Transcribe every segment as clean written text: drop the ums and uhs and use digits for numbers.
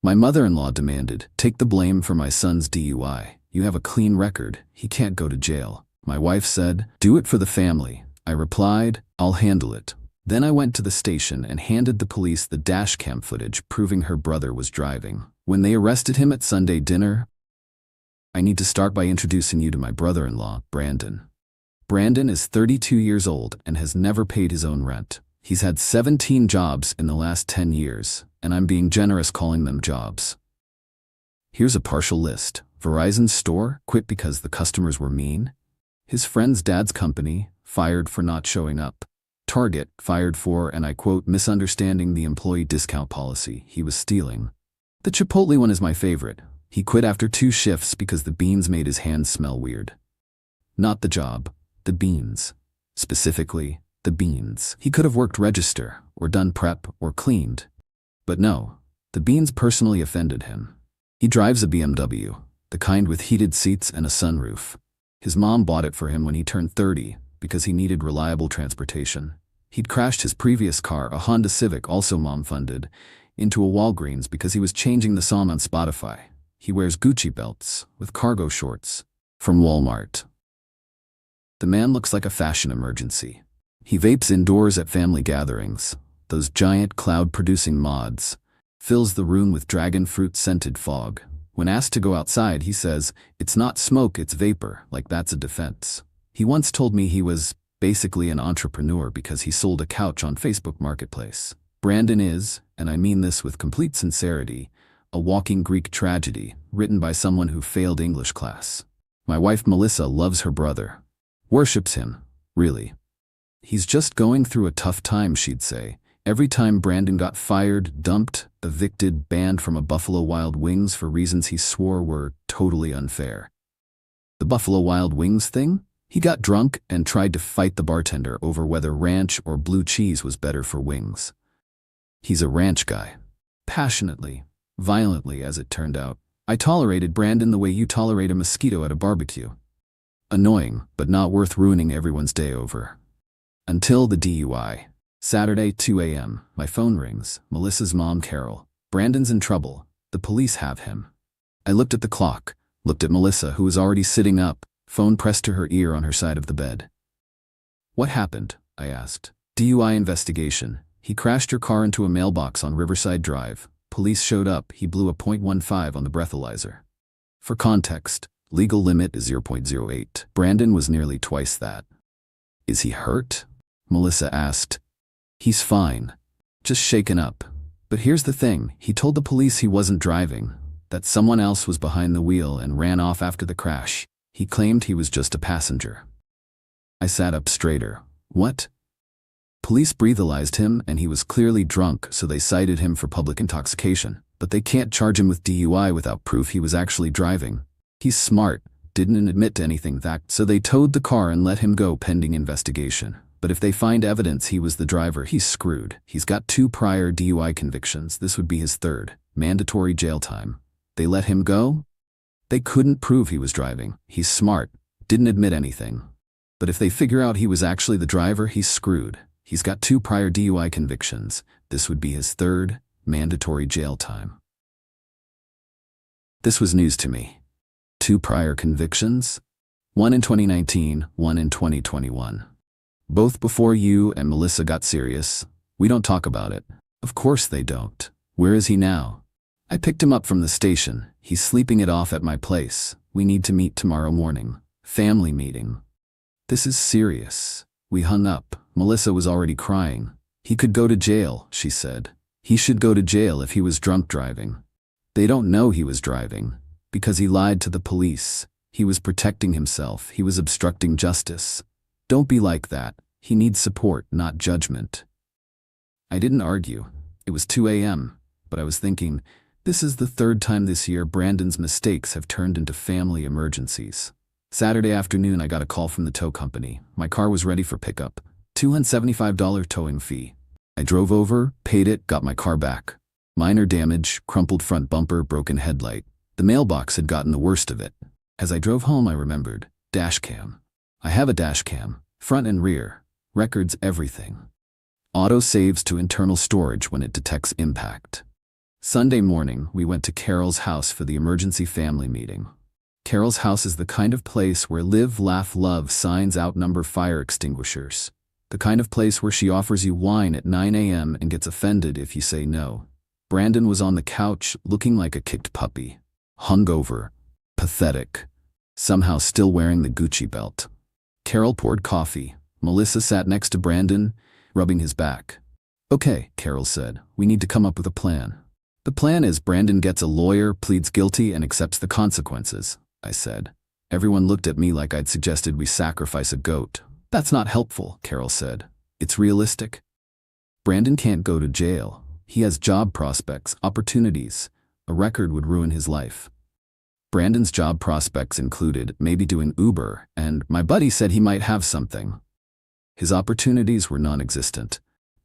My mother-in-law demanded, "Take the blame for my son's DUI. You have a clean record. He can't go to jail." My wife said, "Do it for the family." I replied, "I'll handle it." Then I went to the station and handed the police the dashcam footage proving her brother was driving. When they arrested him at Sunday dinner, I need to start by introducing you to my brother-in-law, Brandon. Brandon is 32 years old and has never paid his own rent. He's had 17 jobs in the last 10 years, and I'm being generous calling them jobs. Here's a partial list. Verizon's store, quit because the customers were mean. His friend's dad's company, fired for not showing up. Target, fired for, and I quote, misunderstanding the employee discount policy he was stealing. The Chipotle one is my favorite. He quit after 2 shifts because the beans made his hands smell weird. Not the job, the beans. Specifically, the beans. He could have worked register, or done prep, or cleaned. But no, the beans personally offended him. He drives a BMW, the kind with heated seats and a sunroof. His mom bought it for him when he turned 30 because he needed reliable transportation. He'd crashed his previous car, a Honda Civic, also mom-funded, into a Walgreens because he was changing the song on Spotify. He wears Gucci belts with cargo shorts from Walmart. The man looks like a fashion emergency. He vapes indoors at family gatherings. Those giant cloud-producing mods. Fills the room with dragon fruit-scented fog. When asked to go outside, he says, "It's not smoke, it's vapor," like that's a defense. He once told me he was basically an entrepreneur because he sold a couch on Facebook Marketplace. Brandon is, and I mean this with complete sincerity, a walking Greek tragedy written by someone who failed English class. My wife Melissa loves her brother. Worships him, really. He's just going through a tough time, she'd say. Every time Brandon got fired, dumped, evicted, banned from a Buffalo Wild Wings for reasons he swore were totally unfair. The Buffalo Wild Wings thing? He got drunk and tried to fight the bartender over whether ranch or blue cheese was better for wings. He's a ranch guy. Passionately, violently as it turned out. I tolerated Brandon the way you tolerate a mosquito at a barbecue. Annoying, but not worth ruining everyone's day over. Until the DUI. Saturday, 2 a.m., my phone rings. Melissa's mom, Carol. Brandon's in trouble. The police have him. I looked at the clock, looked at Melissa, who was already sitting up, phone pressed to her ear on her side of the bed. "What happened?" I asked. "DUI investigation. He crashed your car into a mailbox on Riverside Drive. Police showed up. He blew a .15 on the breathalyzer." For context, legal limit is 0.08. Brandon was nearly twice that. "Is he hurt?" Melissa asked. "He's fine. Just shaken up. But here's the thing, he told the police he wasn't driving, that someone else was behind the wheel and ran off after the crash. He claimed he was just a passenger." I sat up straighter. "What?" "Police breathalyzed him and he was clearly drunk, so they cited him for public intoxication. But they can't charge him with DUI without proof he was actually driving. He's smart, didn't admit to anything so they towed the car and let him go pending investigation. But if they find evidence he was the driver, he's screwed. He's got 2 prior DUI convictions. This would be his 3rd. Mandatory jail time. They let him go? They couldn't prove he was driving. He's smart, didn't admit anything. But if they figure out he was actually the driver, he's screwed. He's got 2 prior DUI convictions. This would be his 3rd. Mandatory jail time." This was news to me. 2 prior convictions? One in 2019, one in 2021. Both before you and Melissa got serious. We don't talk about it. Of course they don't. Where is he now? I picked him up from the station. He's sleeping it off at my place. We need to meet tomorrow morning. Family meeting. This is serious. We hung up. Melissa was already crying. "He could go to jail," she said. "He should go to jail if he was drunk driving." They don't know he was driving. Because he lied to the police. He was protecting himself. He was obstructing justice. Don't be like that. He needs support, not judgment. I didn't argue. It was 2 a.m., but I was thinking, this is the 3rd time this year Brandon's mistakes have turned into family emergencies. Saturday afternoon, I got a call from the tow company. My car was ready for pickup. $275 towing fee. I drove over, paid it, got my car back. Minor damage, crumpled front bumper, broken headlight. The mailbox had gotten the worst of it. As I drove home, I remembered. Dashcam. I have a dashcam, front and rear, records everything. Auto saves to internal storage when it detects impact. Sunday morning, we went to Carol's house for the emergency family meeting. Carol's house is the kind of place where live, laugh, love signs outnumber fire extinguishers. The kind of place where she offers you wine at 9 a.m. and gets offended if you say no. Brandon was on the couch, looking like a kicked puppy. Hungover. Pathetic. Somehow still wearing the Gucci belt. Carol poured coffee. Melissa sat next to Brandon, rubbing his back. "Okay," Carol said, "we need to come up with a plan." "The plan is Brandon gets a lawyer, pleads guilty, and accepts the consequences," I said. Everyone looked at me like I'd suggested we sacrifice a goat. "That's not helpful," Carol said. "It's realistic. Brandon can't go to jail. He has job prospects, opportunities. A record would ruin his life." Brandon's job prospects included maybe doing Uber, and my buddy said he might have something. His opportunities were non-existent.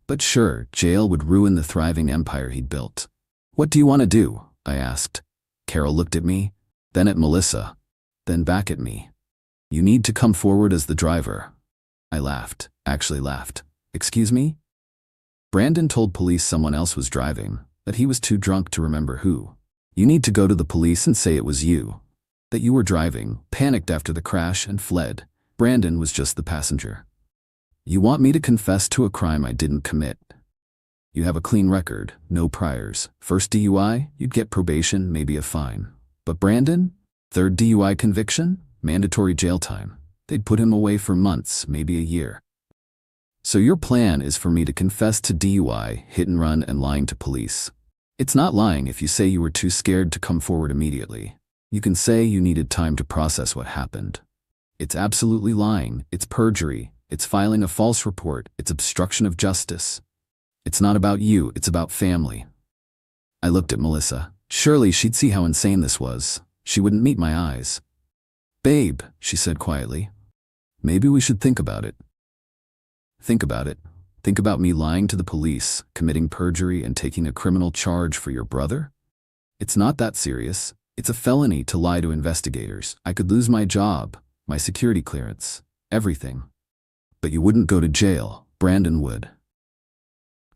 But sure, jail would ruin the thriving empire he'd built. "What do you want to do?" I asked. Carol looked at me, then at Melissa, then back at me. "You need to come forward as the driver." I laughed, actually laughed. "Excuse me?" Brandon told police someone else was driving, that he was too drunk to remember who. "You need to go to the police and say it was you. That you were driving, panicked after the crash, and fled. Brandon was just the passenger. You want me to confess to a crime I didn't commit. You have a clean record, no priors. First DUI, you'd get probation, maybe a fine. But Brandon? Third DUI conviction? Mandatory jail time. They'd put him away for months, maybe a year. So your plan is for me to confess to DUI, hit and run, and lying to police. It's not lying if you say you were too scared to come forward immediately. You can say you needed time to process what happened. It's absolutely lying, it's perjury, it's filing a false report, it's obstruction of justice. It's not about you, it's about family." I looked at Melissa. Surely she'd see how insane this was. She wouldn't meet my eyes. "Babe," she said quietly, "maybe we should think about it." "Think about it? Think about me lying to the police, committing perjury, and taking a criminal charge for your brother? It's not that serious. It's a felony to lie to investigators. I could lose my job, my security clearance, everything. But you wouldn't go to jail. Brandon would."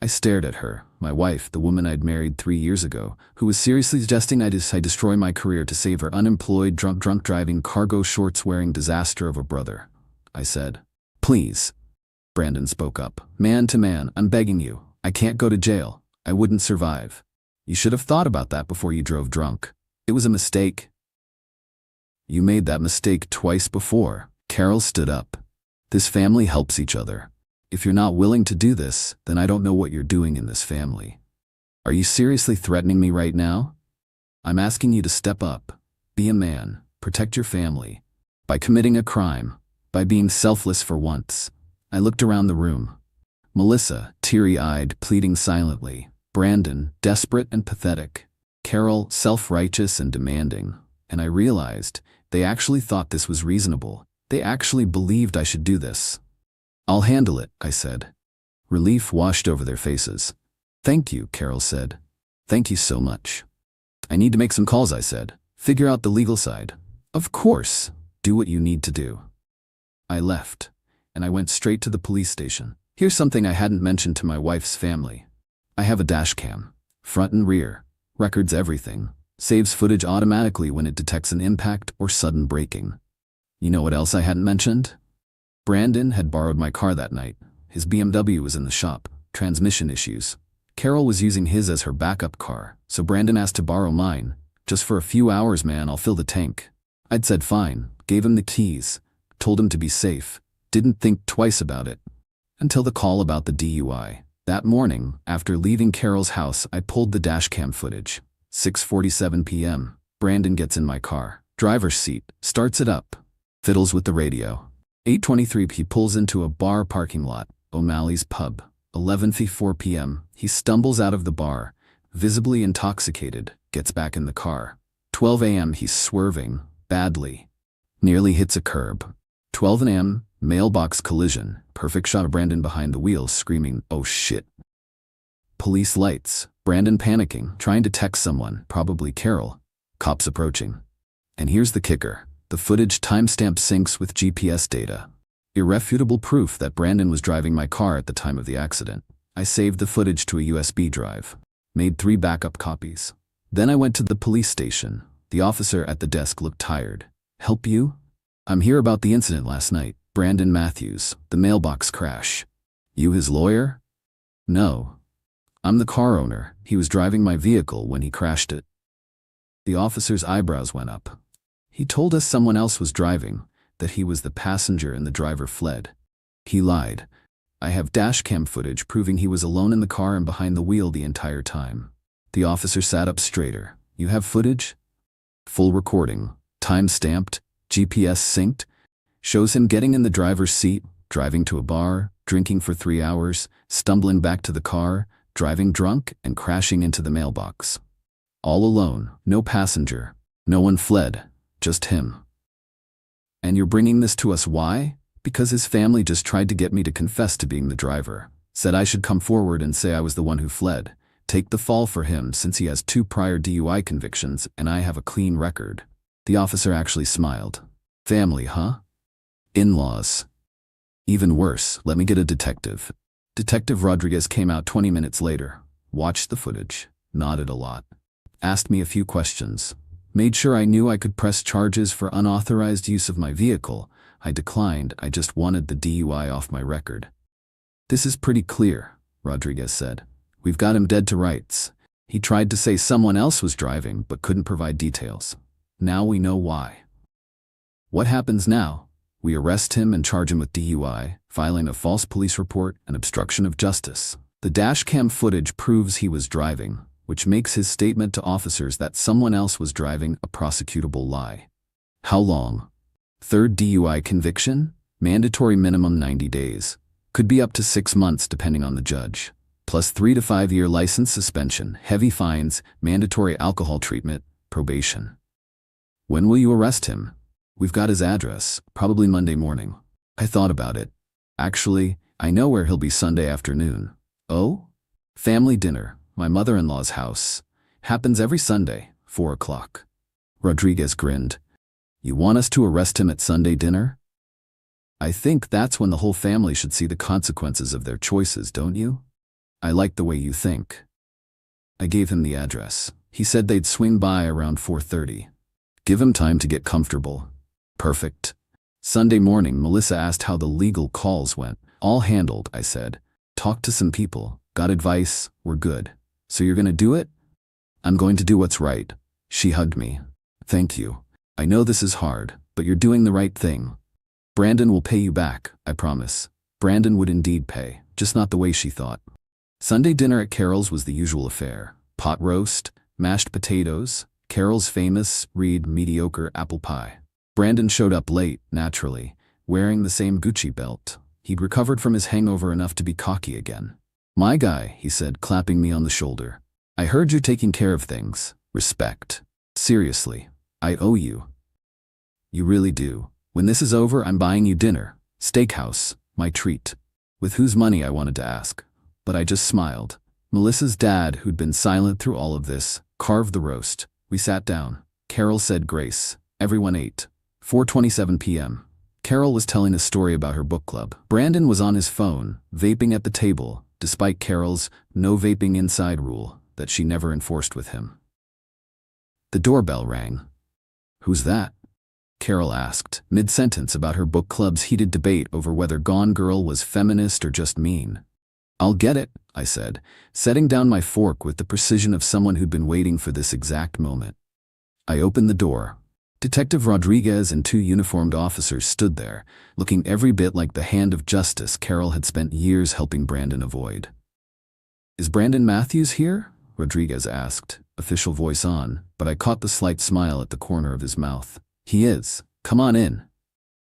I stared at her, my wife, the woman I'd married 3 years ago, who was seriously suggesting I destroy my career to save her unemployed, drunk driving, cargo shorts wearing disaster of a brother. I said, "Please." Brandon spoke up. "Man to man, I'm begging you. I can't go to jail. I wouldn't survive. You should have thought about that before you drove drunk. It was a mistake." "You made that mistake twice before." Carol stood up. "This family helps each other. If you're not willing to do this, then I don't know what you're doing in this family. Are you seriously threatening me right now? I'm asking you to step up. Be a man. Protect your family. By committing a crime. By being selfless for once." I looked around the room. Melissa, teary-eyed, pleading silently. Brandon, desperate and pathetic. Carol, self-righteous and demanding. And I realized they actually thought this was reasonable. They actually believed I should do this. "I'll handle it," I said. Relief washed over their faces. "Thank you," Carol said. "Thank you so much." "I need to make some calls," I said. "Figure out the legal side." "Of course. Do what you need to do." I left, and I went straight to the police station. Here's something I hadn't mentioned to my wife's family. I have a dash cam. Front and rear. Records everything. Saves footage automatically when it detects an impact or sudden braking. You know what else I hadn't mentioned? Brandon had borrowed my car that night. His BMW was in the shop. Transmission issues. Carol was using his as her backup car, so Brandon asked to borrow mine. "Just for a few hours, man, I'll fill the tank." I'd said fine, gave him the keys, told him to be safe, didn't think twice about it. Until the call about the DUI. That morning, after leaving Carol's house, I pulled the dashcam footage. 6:47 p.m. Brandon gets in my car. Driver's seat. Starts it up. Fiddles with the radio. 8:23 he pulls into a bar parking lot, O'Malley's Pub. 11:04 p.m. He stumbles out of the bar, visibly intoxicated, gets back in the car. 12 a.m. he's swerving, badly. Nearly hits a curb. 12 a.m. Mailbox collision. Perfect shot of Brandon behind the wheel screaming, "Oh shit." Police lights. Brandon panicking, trying to text someone, probably Carol. Cops approaching. And here's the kicker. The footage timestamp syncs with GPS data. Irrefutable proof that Brandon was driving my car at the time of the accident. I saved the footage to a USB drive. Made 3 backup copies. Then I went to the police station. The officer at the desk looked tired. Help you? I'm here about the incident last night. Brandon Matthews, the mailbox crash. You his lawyer? No. I'm the car owner. He was driving my vehicle when he crashed it. The officer's eyebrows went up. He told us someone else was driving, that he was the passenger and the driver fled. He lied. I have dashcam footage proving he was alone in the car and behind the wheel the entire time. The officer sat up straighter. You have footage? Full recording, time-stamped, GPS synced, shows him getting in the driver's seat, driving to a bar, drinking for 3 hours, stumbling back to the car, driving drunk, and crashing into the mailbox. All alone, no passenger, no one fled, just him. And you're bringing this to us why? Because his family just tried to get me to confess to being the driver, said I should come forward and say I was the one who fled, take the fall for him since he has 2 prior DUI convictions and I have a clean record. The officer actually smiled. Family, huh? In-laws. Even worse, let me get a detective. Detective Rodriguez came out 20 minutes later, watched the footage, nodded a lot, asked me a few questions, made sure I knew I could press charges for unauthorized use of my vehicle. I declined, I just wanted the DUI off my record. This is pretty clear, Rodriguez said. We've got him dead to rights. He tried to say someone else was driving but couldn't provide details. Now we know why. What happens now? We arrest him and charge him with DUI, filing a false police report and obstruction of justice. The dashcam footage proves he was driving, which makes his statement to officers that someone else was driving a prosecutable lie. How long? 3rd DUI conviction? Mandatory minimum 90 days. Could be up to 6 months depending on the judge. Plus 3 to 5 year license suspension, heavy fines, mandatory alcohol treatment, probation. When will you arrest him? We've got his address, probably Monday morning. I thought about it. Actually, I know where he'll be Sunday afternoon. Oh? Family dinner, my mother-in-law's house. Happens every Sunday, 4 o'clock. Rodriguez grinned. You want us to arrest him at Sunday dinner? I think that's when the whole family should see the consequences of their choices, don't you? I like the way you think. I gave him the address. He said they'd swing by around 4:30. Give him time to get comfortable. Perfect. Sunday morning, Melissa asked how the legal calls went. All handled, I said. Talked to some people, got advice, we're good. So you're gonna do it? I'm going to do what's right. She hugged me. Thank you. I know this is hard, but you're doing the right thing. Brandon will pay you back, I promise. Brandon would indeed pay, just not the way she thought. Sunday dinner at Carol's was the usual affair. Pot roast, mashed potatoes, Carol's famous, Reed mediocre apple pie. Brandon showed up late, naturally, wearing the same Gucci belt. He'd recovered from his hangover enough to be cocky again. My guy, he said, clapping me on the shoulder. I heard you're taking care of things. Respect. Seriously, I owe you. You really do. When this is over, I'm buying you dinner. Steakhouse, my treat. With whose money, I wanted to ask. But I just smiled. Melissa's dad, who'd been silent through all of this, carved the roast. We sat down. Carol said grace. Everyone ate. 4:27 p.m. Carol was telling a story about her book club. Brandon was on his phone, vaping at the table, despite Carol's no vaping inside rule that she never enforced with him. The doorbell rang. Who's that? Carol asked, mid-sentence about her book club's heated debate over whether Gone Girl was feminist or just mean. I'll get it, I said, setting down my fork with the precision of someone who'd been waiting for this exact moment. I opened the door. Detective Rodriguez and 2 uniformed officers stood there, looking every bit like the hand of justice Carol had spent years helping Brandon avoid. Is Brandon Matthews here? Rodriguez asked, official voice on, but I caught the slight smile at the corner of his mouth. He is. Come on in.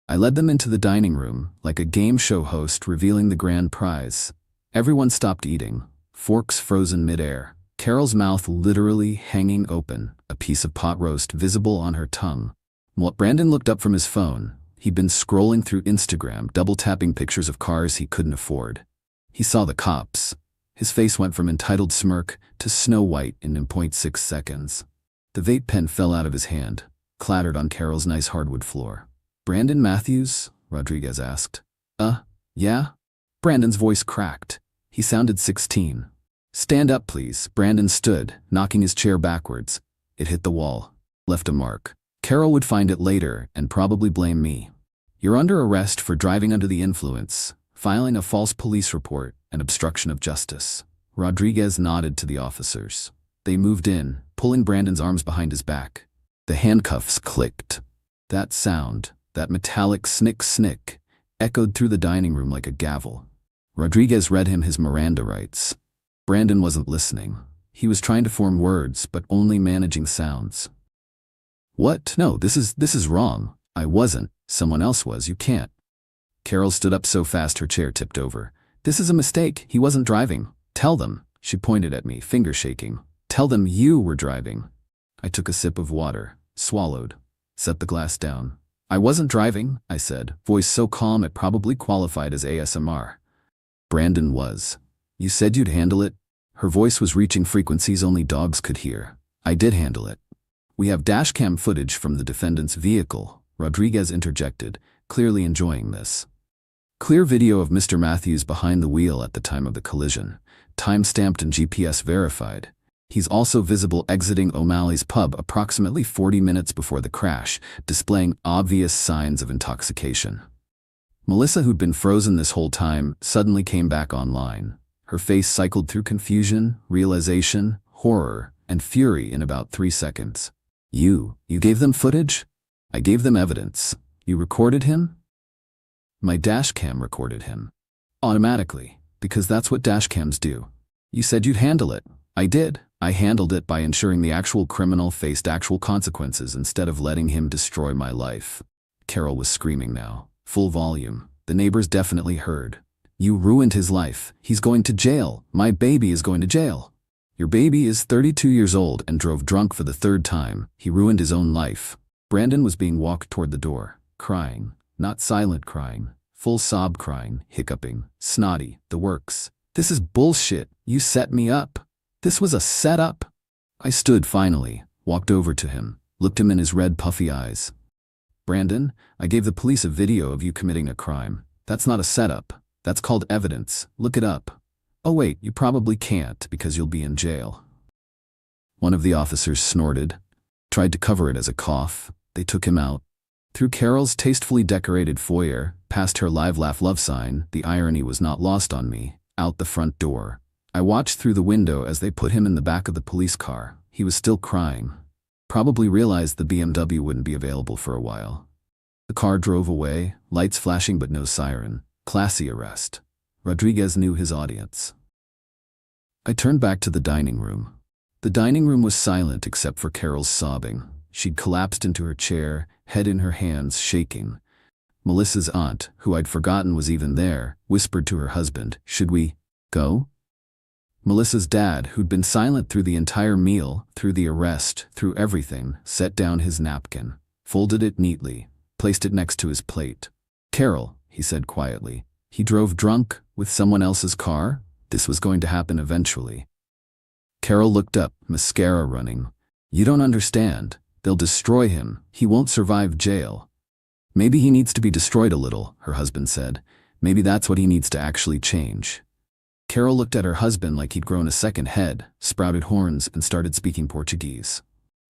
I led them into the dining room, like a game show host revealing the grand prize. Everyone stopped eating, forks frozen mid-air, Carol's mouth literally hanging open, a piece of pot roast visible on her tongue. While Brandon looked up from his phone, he'd been scrolling through Instagram, double-tapping pictures of cars he couldn't afford. He saw the cops. His face went from entitled smirk to Snow White in 0.6 seconds. The vape pen fell out of his hand, clattered on Carol's nice hardwood floor. Brandon Matthews? Rodriguez asked. Yeah? Brandon's voice cracked. He sounded 16. Stand up, please. Brandon stood, knocking his chair backwards. It hit the wall. Left a mark. Carol would find it later and probably blame me. You're under arrest for driving under the influence, filing a false police report, and obstruction of justice. Rodriguez nodded to the officers. They moved in, pulling Brandon's arms behind his back. The handcuffs clicked. That sound, that metallic snick-snick, echoed through the dining room like a gavel. Rodriguez read him his Miranda rights. Brandon wasn't listening. He was trying to form words, but only managing sounds. What? No, this is wrong. I wasn't. Someone else was. You can't. Carol stood up so fast her chair tipped over. This is a mistake. He wasn't driving. Tell them. She pointed at me, finger shaking. Tell them you were driving. I took a sip of water, swallowed, set the glass down. I wasn't driving, I said, voice so calm it probably qualified as ASMR. Brandon was. You said you'd handle it? Her voice was reaching frequencies only dogs could hear. I did handle it. We have dashcam footage from the defendant's vehicle, Rodriguez interjected, clearly enjoying this. Clear video of Mr. Matthews behind the wheel at the time of the collision, time-stamped and GPS verified. He's also visible exiting O'Malley's pub approximately 40 minutes before the crash, displaying obvious signs of intoxication. Melissa, who'd been frozen this whole time, suddenly came back online. Her face cycled through confusion, realization, horror, and fury in about 3 seconds. You gave them footage? I gave them evidence. You recorded him? My dashcam recorded him. Automatically, because that's what dashcams do. You said you'd handle it. I did. I handled it by ensuring the actual criminal faced actual consequences instead of letting him destroy my life. Carol was screaming now, full volume. The neighbors definitely heard. You ruined his life. He's going to jail. My baby is going to jail. Your baby is 32 years old and drove drunk for the 3rd time. He ruined his own life. Brandon was being walked toward the door, crying. Not silent crying, full sob crying, hiccuping, snotty, the works. This is bullshit. You set me up. This was a setup. I stood finally, walked over to him, looked him in his red puffy eyes. Brandon, I gave the police a video of you committing a crime. That's not a setup. That's called evidence. Look it up. Oh wait, you probably can't because you'll be in jail. One of the officers snorted, tried to cover it as a cough. They took him out. Through Carol's tastefully decorated foyer, past her live laugh love sign, the irony was not lost on me, out the front door. I watched through the window as they put him in the back of the police car. He was still crying. Probably realized the BMW wouldn't be available for a while. The car drove away, lights flashing but no siren. Classy arrest. Rodriguez knew his audience. I turned back to the dining room. The dining room was silent except for Carol's sobbing. She'd collapsed into her chair, head in her hands, shaking. Melissa's aunt, who I'd forgotten was even there, whispered to her husband, "Should we go?" Melissa's dad, who'd been silent through the entire meal, through the arrest, through everything, set down his napkin, folded it neatly, placed it next to his plate. "Carol," he said quietly, "he drove drunk with someone else's car? This was going to happen eventually." Carol looked up, mascara running. "You don't understand. They'll destroy him. He won't survive jail." "Maybe he needs to be destroyed a little," her husband said. "Maybe that's what he needs to actually change." Carol looked at her husband like he'd grown a second head, sprouted horns, and started speaking Portuguese.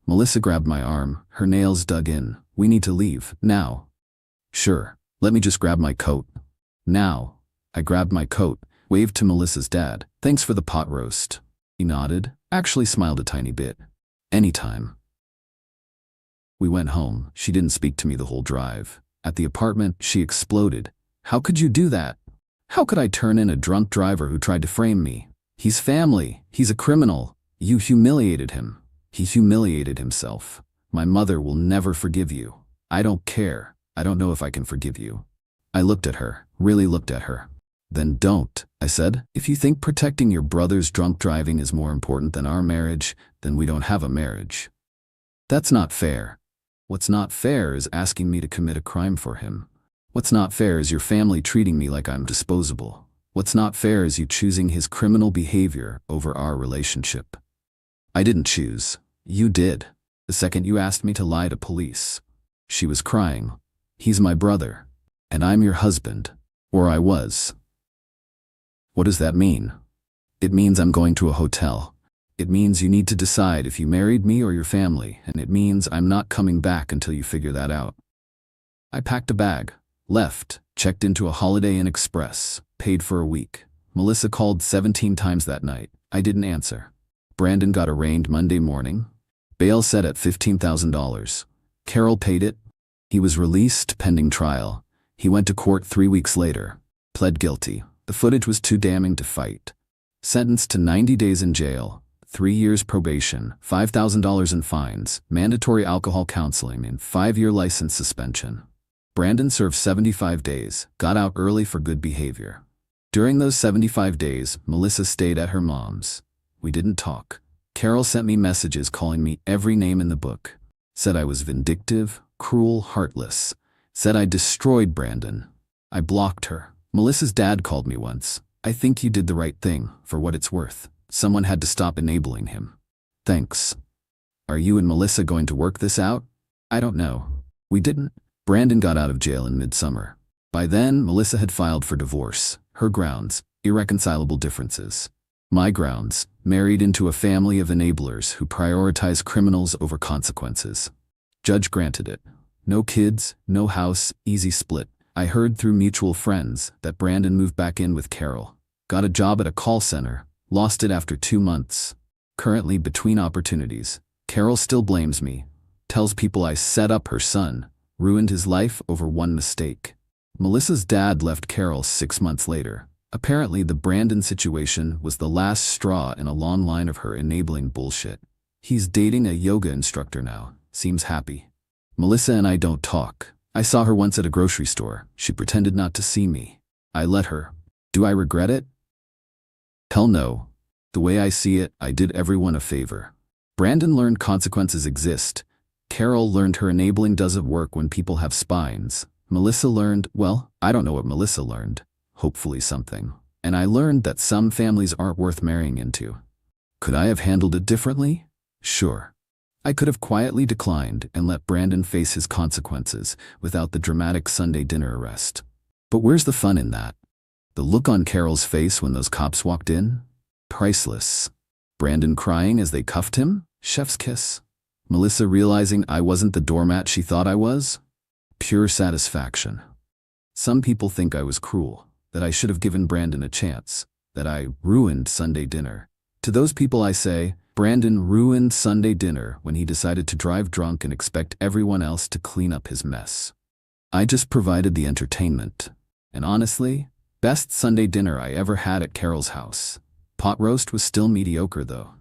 Melissa grabbed my arm, her nails dug in. "We need to leave, now." "Sure, let me just grab my coat." "Now." I grabbed my coat, waved to Melissa's dad. "Thanks for the pot roast." He nodded, actually smiled a tiny bit. "Anytime." We went home. She didn't speak to me the whole drive. At the apartment, she exploded. "How could you do that? How could I turn in a drunk driver who tried to frame me? He's family. He's a criminal. You humiliated him. He humiliated himself. My mother will never forgive you. I don't care. I don't know if I can forgive you." I looked at her, really looked at her. "Then don't," I said. "If you think protecting your brother's drunk driving is more important than our marriage, then we don't have a marriage." "That's not fair." "What's not fair is asking me to commit a crime for him. What's not fair is your family treating me like I'm disposable. What's not fair is you choosing his criminal behavior over our relationship." "I didn't choose. You did. The second you asked me to lie to police." She was crying. "He's my brother. And I'm your husband. Or I was." "What does that mean?" It means I'm going to a hotel. It means you need to decide if you married me or your family, and it means I'm not coming back until you figure that out. I packed a bag, left, checked into a Holiday Inn Express, paid for a week. Melissa called 17 times that night. I didn't answer. Brandon got arraigned Monday morning. Bail set at $15,000. Carol paid it. He was released pending trial. He went to court 3 weeks later. Pled guilty. The footage was too damning to fight. Sentenced to 90 days in jail, 3 years probation, $5,000 in fines, mandatory alcohol counseling, and 5-year license suspension. Brandon served 75 days, got out early for good behavior. During those 75 days, Melissa stayed at her mom's. We didn't talk. Carol sent me messages calling me every name in the book. Said I was vindictive, cruel, heartless. Said I destroyed Brandon. I blocked her. Melissa's dad called me once. I think you did the right thing, for what it's worth. Someone had to stop enabling him. Thanks. Are you and Melissa going to work this out? I don't know. We didn't. Brandon got out of jail in midsummer. By then, Melissa had filed for divorce. Her grounds, irreconcilable differences. My grounds, married into a family of enablers who prioritize criminals over consequences. Judge granted it. No kids, no house, easy split. I heard through mutual friends that Brandon moved back in with Carol. Got a job at a call center, lost it after 2 months. Currently between opportunities. Carol still blames me. Tells people I set up her son, ruined his life over one mistake. Melissa's dad left Carol 6 months later. Apparently the Brandon situation was the last straw in a long line of her enabling bullshit. He's dating a yoga instructor now. Seems happy. Melissa and I don't talk. I saw her once at a grocery store. She pretended not to see me. I let her. Do I regret it? Hell no. The way I see it, I did everyone a favor. Brandon learned consequences exist. Carol learned her enabling doesn't work when people have spines. Melissa learned, well, I don't know what Melissa learned. Hopefully something. And I learned that some families aren't worth marrying into. Could I have handled it differently? Sure. I could have quietly declined and let Brandon face his consequences without the dramatic Sunday dinner arrest. But where's the fun in that? The look on Carol's face when those cops walked in? Priceless. Brandon crying as they cuffed him? Chef's kiss. Melissa realizing I wasn't the doormat she thought I was? Pure satisfaction. Some people think I was cruel, that I should have given Brandon a chance, that I ruined Sunday dinner. To those people I say, Brandon ruined Sunday dinner when he decided to drive drunk and expect everyone else to clean up his mess. I just provided the entertainment. And honestly, best Sunday dinner I ever had at Carol's house. Pot roast was still mediocre though.